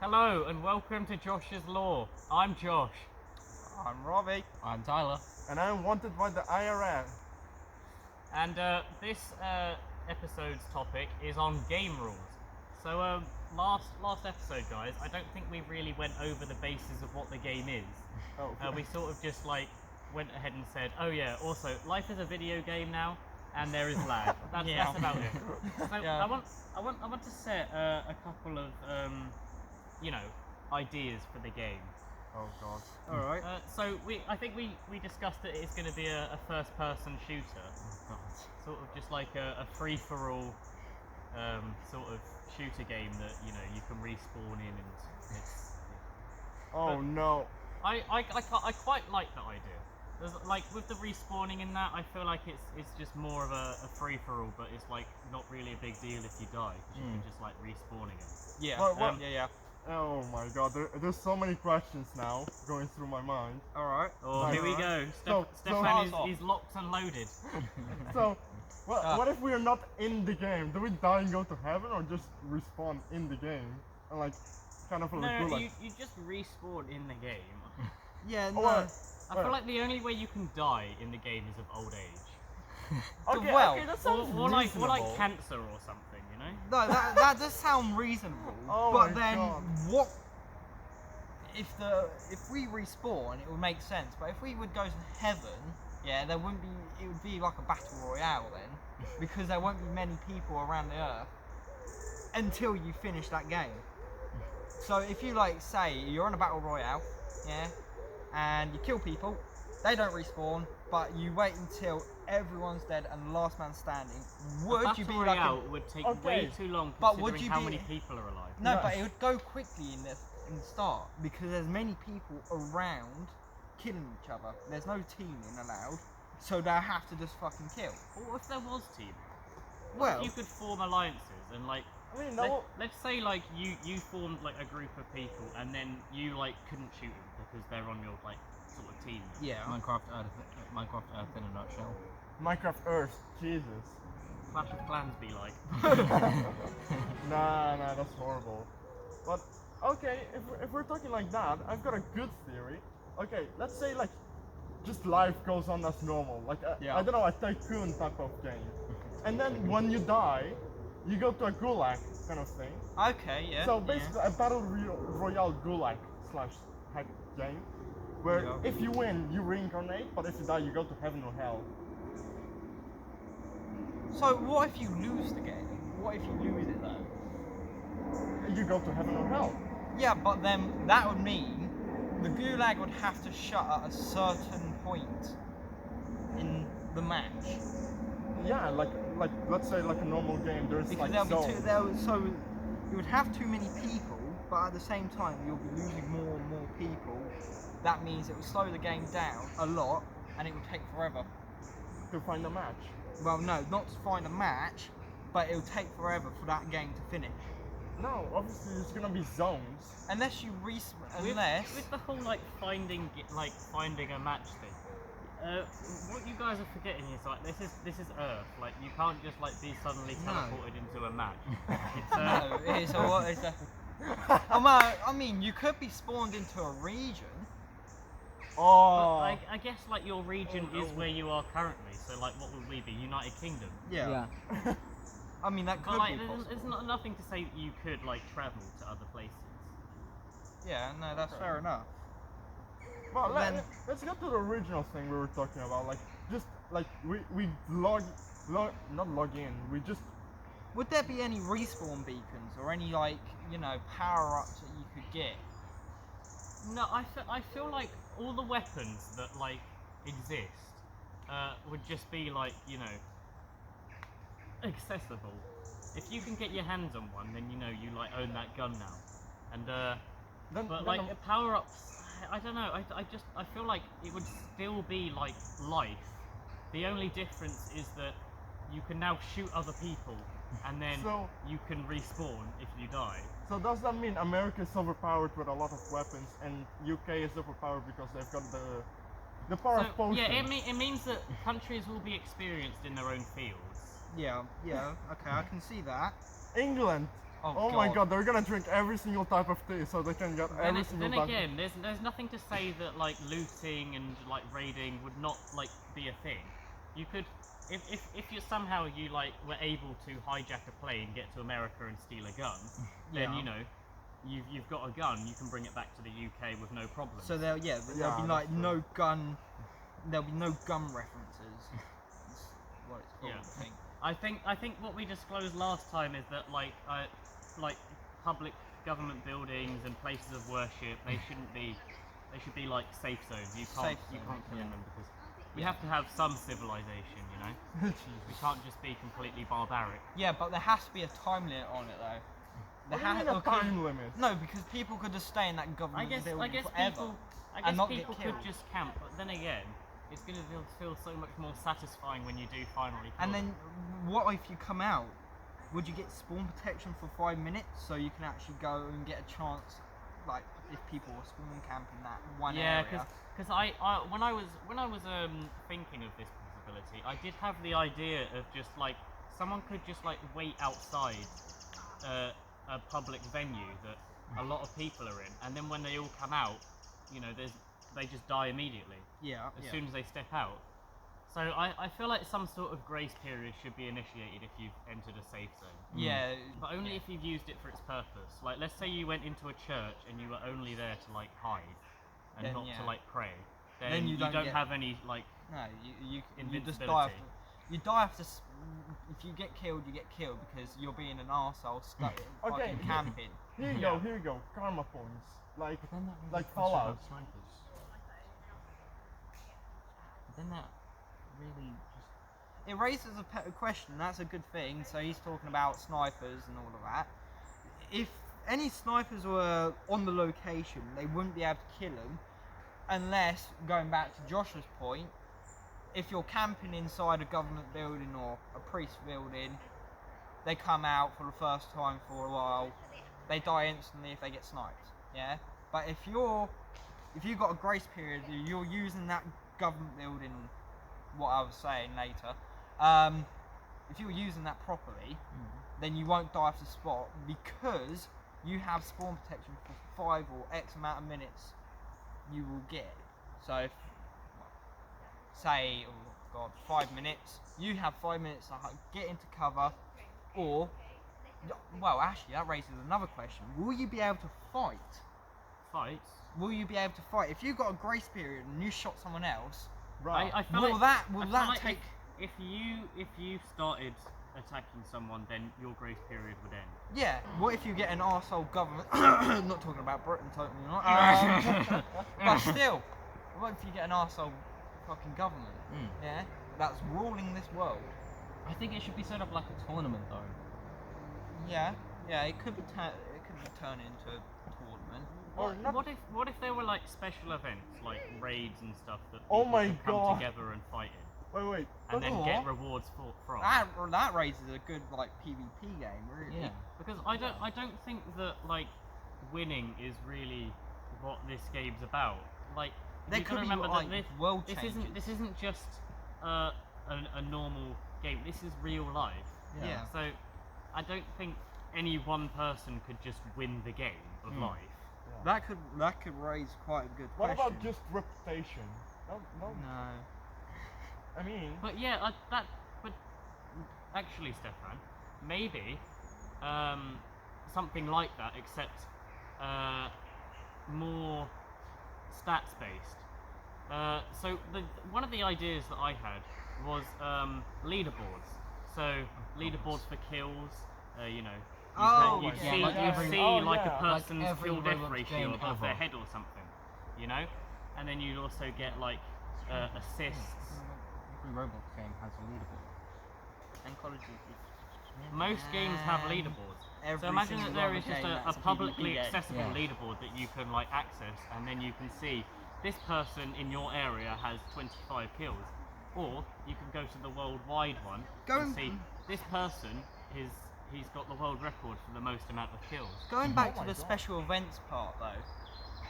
Hello and welcome to Josh's Law. I'm Josh. I'm Robbie. I'm Tyler. And I'm wanted by the IRS. And this episode's topic is on game rules. So last episode, guys, I don't think we really went over the basis of what the game is. Oh, We sort of just like went ahead and said, oh yeah, also life is a video game now, and there is lag. That's about it. So Yeah. I want to set a couple of ideas for the game. oh God. All right. So I think we discussed that it's going to be a first-person shooter, sort of just like a free-for-all sort of shooter game that you can respawn in, and it's. Oh But- no. I quite like that idea. There's, like with the respawning in that, I feel like it's just more of a free-for-all, but it's like not really a big deal if you die, 'cause you can just like respawn again. Yeah. What- Yeah. Oh my God. There's so many questions now going through my mind. All right. Oh, Nice. here we go. So- Stefan so- is locked and loaded. So, what if we're not in the game? Do we die and go to heaven, or just respawn in the game and like kind of like No, do like? you just respawn in the game. Yeah. Oh, No. I feel like the only way you can die in the game is of old age. Okay, well, okay, that Or, sounds or like reasonable. cancer or something, you know? No, that does sound reasonable. Oh but my then God. what? If we respawn, it would make sense. But if we would go to heaven, yeah, there wouldn't be. It would be like a battle royale then, because there won't be many people around the earth until you finish that game. So if you like say you're on a battle royale, yeah, and you kill people, they don't respawn, but you wait until everyone's dead and the last man standing. Would you be Battle like Royale would take Okay. way too long But considering would you how be- many people are alive. No, No. but it would go quickly in the start because there's many people around killing each other. There's no teaming allowed, so they'll have to just fucking kill. Or if there was teaming, Well, you could form alliances and like. I mean, no. Let's say like you formed like a group of people and then you like couldn't shoot them because they're on your like sort of team. yeah. Minecraft Earth in a nutshell. Minecraft Earth, Jesus. Clash of Clans be like. Nah, that's horrible. But okay, if we're talking like that, I've got a good theory. Okay, let's say like just life goes on as normal, like Yeah. I don't know, a tycoon type of game. And then when you die, you go to a gulag kind of thing. Okay, yeah. So basically, a battle royale gulag slash hack game, where Yeah. if you win, you reincarnate, but if you die, you go to heaven or hell. Yeah. So what if you lose the game? What if you lose it though? You go to heaven or hell. Yeah, but then that would mean the gulag would have to shut at a certain point in the match. Yeah, like let's say like a normal game. There's Because like there'll be zones. so you would have too many people, but at the same time you'll be losing more and more people. That means it will slow the game down a lot, and it will take forever. To find a match. Well, no, not to find a match, but it will take forever for that game to finish. No, obviously there's gonna be zones. Unless you unless With the whole like finding a match thing. What you guys are forgetting is like this is Earth. Like you can't just like be suddenly No. teleported into a match. It's, no, it's a what is that? I mean, you could be spawned into a region. Oh. But I guess like your region Oh, is no. where you are currently. So like, what would we be? United Kingdom. Yeah. I mean, that But could like, be there's possible. not nothing to say that you could like travel to other places. Yeah, no, that's fair enough. Well, then- let's get to the original thing we were talking about. Like just like we not log in. We just Would there be any respawn beacons or any like power-ups that you could get? No, I feel like all the weapons that like exist would just be like accessible. If you can get your hands on one, then you like own that gun now. And but like power ups, I don't know. I feel like it would still be like life. The only difference is that you can now shoot other people, and then So- you can respawn if you die. So does that mean America is overpowered with a lot of weapons, and UK is overpowered because they've got the power of So, potions? yeah, it means that countries will be experienced in their own fields. Yeah, okay, I can see that. England Oh my god, they're gonna drink every single type of tea so they can get every single Then type. again, there's nothing to say that like looting and like raiding would not like be a thing. You could, if you somehow you like were able to hijack a plane, get to America and steal a gun, then Yeah. you know, you've got a gun, you can bring it back to the UK with no problem. So there'll be like no gun. There'll be no gun references. That's what it's called, Yeah. I think. I think what we disclosed last time is that like public government buildings and places of worship, they should be like safe zones. You can't kill them because we have to have some civilization, you know. We can't just be completely barbaric. Yeah, but there has to be a time limit on it though. What do you mean a time limit? No, because people could just stay in that government building forever. People could just camp, but then again, it's going to feel so much more satisfying when you do finally kill And then, them. what if you come out? Would you get spawn protection for 5 minutes so you can actually go and get a chance, like if people were spawn camping that one area? Yeah, because when I was thinking of this possibility, I did have the idea of just like someone could just like wait outside a public venue that a lot of people are in, and then when they all come out, you know, they just die immediately as soon as they step out. So I feel like some sort of grace period should be initiated if you've entered a safe zone. Yeah. But only if you've used it for its purpose. Like, let's say you went into a church and you were only there to like hide and Then, not yeah. to like pray. Then you don't don't have any like No, you just invincibility. die after. You die after. If you get killed, you get killed because you're being an arsehole stuck Okay. fucking camping. Here you go, karma points. Like But then that raises like a question Fallout. about snipers. But then that really just... It raises a question. That's a good thing. So he's talking about snipers and all of that. If any snipers were on the location, they wouldn't be able to kill them unless, going back to Josh's point, if you're camping inside a government building or a priest building, they come out for the first time for a while, they die instantly if they get sniped. Yeah. But if you've got a grace period, you're using that government building. What I was saying later, if you're using that properly, then you won't die off the spot because you have spawn protection for 5 or X amount of minutes. You will get. So, if, say, 5 minutes. You have 5 minutes to get into cover, or, well, actually, that raises another question. Will you be able to fight? Fight? Will you be able to fight if you've got a grace period and you shot someone else? Right. I feel Will like, that I feel that like take? if you started attacking someone, then your grace period would end. Yeah. What if you get an arsehole government? Not talking about Britain, totally not. But still, what if you get an arsehole fucking government? Yeah. That's ruling this world. I think it should be set up like a tournament though. Yeah. Yeah. It could be turned into a tournament. Or not. What if there were like special events, like raids and stuff that Oh people my could come God. together and fight in, Wait. and then Or- get rewards from? That raises a good like PvP game, really. Yeah. Because I don't think that like winning is really what this game's about. Like There you could gotta be remember like that world this changes. isn't just a normal game. This is real life. Yeah. So I don't think any one person could just win the game of life. That could raise quite a good What question. about just reputation? No. No. I mean, But yeah, but actually, Stefan, maybe something like that, except more stats based. So one of the ideas that I had was leaderboards. So leaderboards for kills. You know, you yeah, see, like every- a like person's every kill death Roblox ratio game above their ever. head or something. You know, and then you also get like assists. Every Roblox game has a leaderboard. And Call of Duty. Most games have leaderboards. So imagine that there is just a publicly accessible Yeah. leaderboard that you can like access, and then you can see this person in your area has 25 kills, or you can go to the worldwide one and see this person he's got the world record for the most amount of kills. Going back Oh to my the God. special events part though,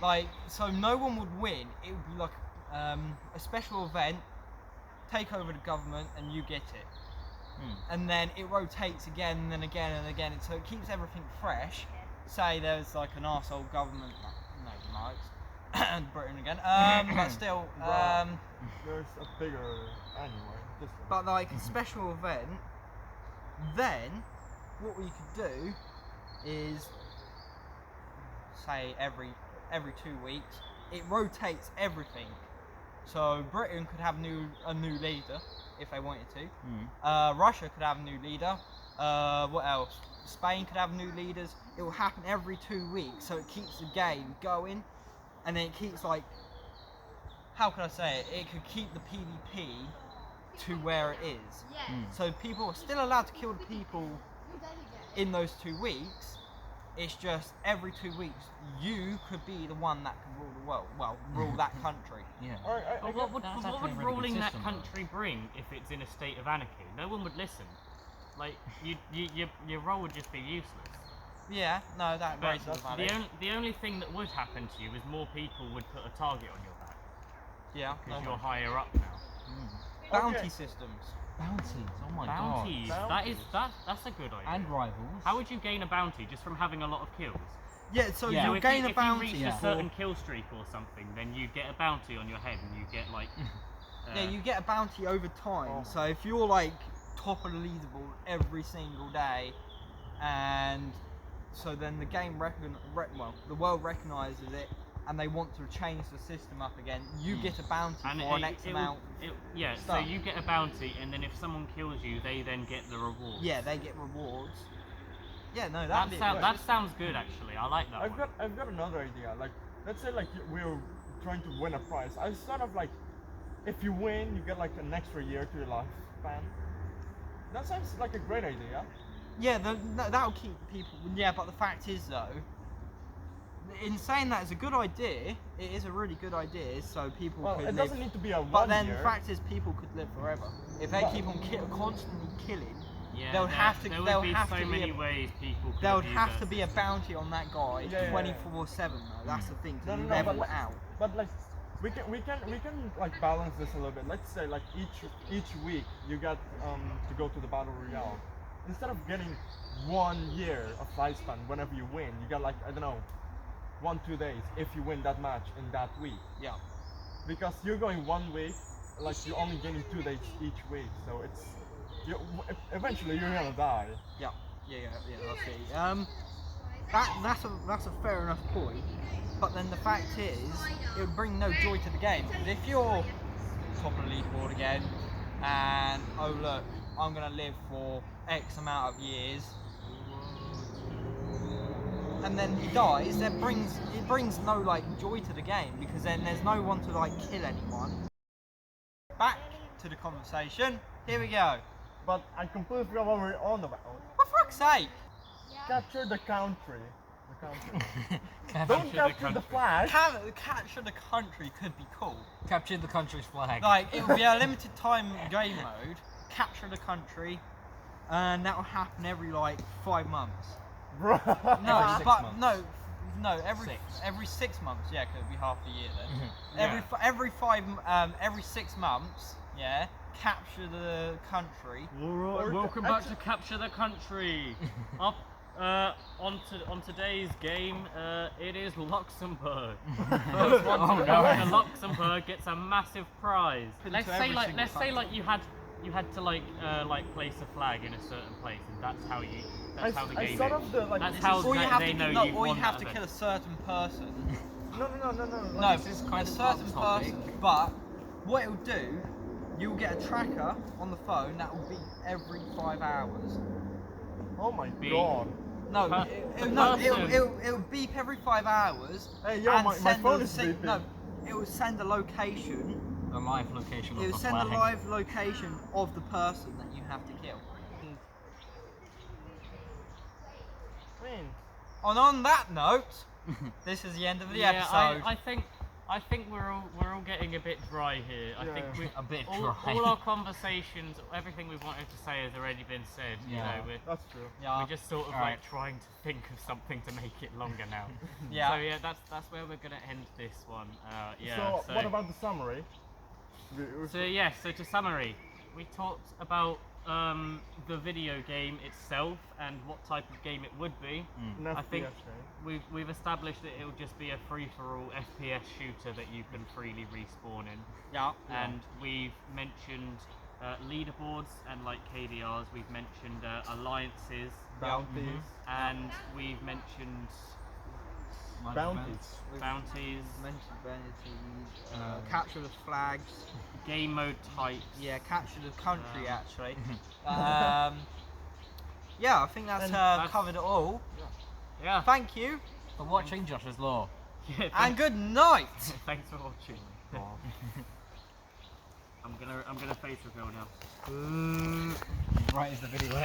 like, so no one would win. It would be like a special event, take over the government, and you get it. and then it rotates again and then again and again, and so it keeps everything fresh. Say there's like an arsehole government, Britain again, but still, there's a bigger anyway. but like a special event, then what we could do is say every 2 weeks it rotates everything. So Britain could have a new leader if they wanted to. Russia could have a new leader. What else? Spain could have new leaders. It will happen every 2 weeks, so it keeps the game going, and then it keeps like, how can I say it? It could keep the PvP to where it is. So people are still allowed to kill the people in those 2 weeks. It's just every 2 weeks you could be the one that can rule the world. Well, rule that country. Yeah. But what would That's actually a really good ruling that system, country bring if it's in a state of anarchy? No one would listen. Like your role would just be useless. Yeah, no, that But raises valid. the only thing that would happen to you is more people would put a target on your back Yeah. because you're higher up now. Bounty systems. Bounties, oh my Bounties. god. That's a good idea. And rivals. How would you gain a bounty just from having a lot of kills? Yeah, so Yeah. you'll if gain you, a if bounty. you reach a certain kill streak or something, then you get a bounty on your head, and you get like. Yeah, you get a bounty over time. So if you're like top of the leaderboard every single day, and so then the game the world recognises it, and they want to change the system up again, you get a bounty for an X amount. So stuff. you get a bounty, and then if someone kills you, they then get the reward. Yeah, they get rewards. Yeah, no, That sounds good actually. I like that. I've got another idea. Like, let's say like we're trying to win a prize. I sort of like, if you win, you get like an extra year to your lifespan. That sounds like a great idea. Yeah, that'll keep people. Yeah, but the fact is though, in saying that it's a good idea, it is a really good idea. So people Well, could it live. doesn't need to be a 1 But then year. the fact is, people could live forever if they keep on constantly killing. Yeah, There would have to. There There would would be have so to be. many ways people could There would abuse have that to be a system. bounty on that guy Yeah, 24/7 though. That's the thing to No, level but, out. But like, we can like balance this a little bit. Let's say like each week you get to go to the battle royale. Instead of getting 1 year of lifespan whenever you win, you get like, I don't know, 1-2 days if you win that match in that week. Yeah. Because you're going 1 week, like you're only getting 2 days each week, so eventually you're gonna die. Yeah. I see. That's a fair enough point. But then the fact is, it would bring no joy to the game. Because if you're top of the leaderboard again, and oh look, I'm gonna live for X amount of years, and then he dies, it brings no like joy to the game, because then there's no one to like kill anyone. Back to the conversation. Here we go. But I completely forgot what we're on about. For fuck's sake! Capture the country. The country. Capture Don't capture the flag. Capture the country could be cool. Capture the country's flag. Like, it would be a limited time game mode, capture the country, and that will happen every like 5 months. Bro. No, Every 6 but months. no, every 6 months. Yeah, because it'd be half the year then. Every 6 months, yeah, capture the country. Alright, welcome back to Capture the Country. Up on today's game, it is Luxembourg. First one to go to Luxembourg gets a massive prize. Let's say like you had to like place a flag in a certain place, and that's how the game sort is. of the, like, That's this how is- Or you have they to know kill, you've or you won have that to event. kill a certain person. No. No, this is kind a of certain off-topic. person. But what it'll do, you'll get a tracker on the phone that will beep every 5 hours. Oh my Beep. god. No, person. it'll beep every 5 hours. Hey, yo, and my send phone a is beeping. No, it will send a location. The live location It of will the send a flag. live location of the person that you have to kill. I mean, And on that note, this is the end of the episode. I think we're all getting a bit dry here. I think Yeah. we A bit all dry. our conversations, everything we wanted to say has already been said. Yeah. You know, that's true. Yeah. we're just sort of Alright. like trying to think of something to make it longer now. Yeah. So yeah, that's where we're gonna end this one. So what about the summary? So to summary, we talked about the video game itself and what type of game it would be, An I think FPS, right? we've established that it'll just be a free-for-all FPS shooter that you can freely respawn in. Yeah. And we've mentioned leaderboards and like KDRs. We've mentioned alliances, Bounties. and we've mentioned Bounties. bounties, Mentioned bounties, capture the flags. game mode types. Yeah, capture the country actually. Yeah, I think that's that's- covered it all. Yeah. Thank you For watching Josh's Law. Yeah, and good night. thanks for watching. I'm gonna face reveal now. Right as the video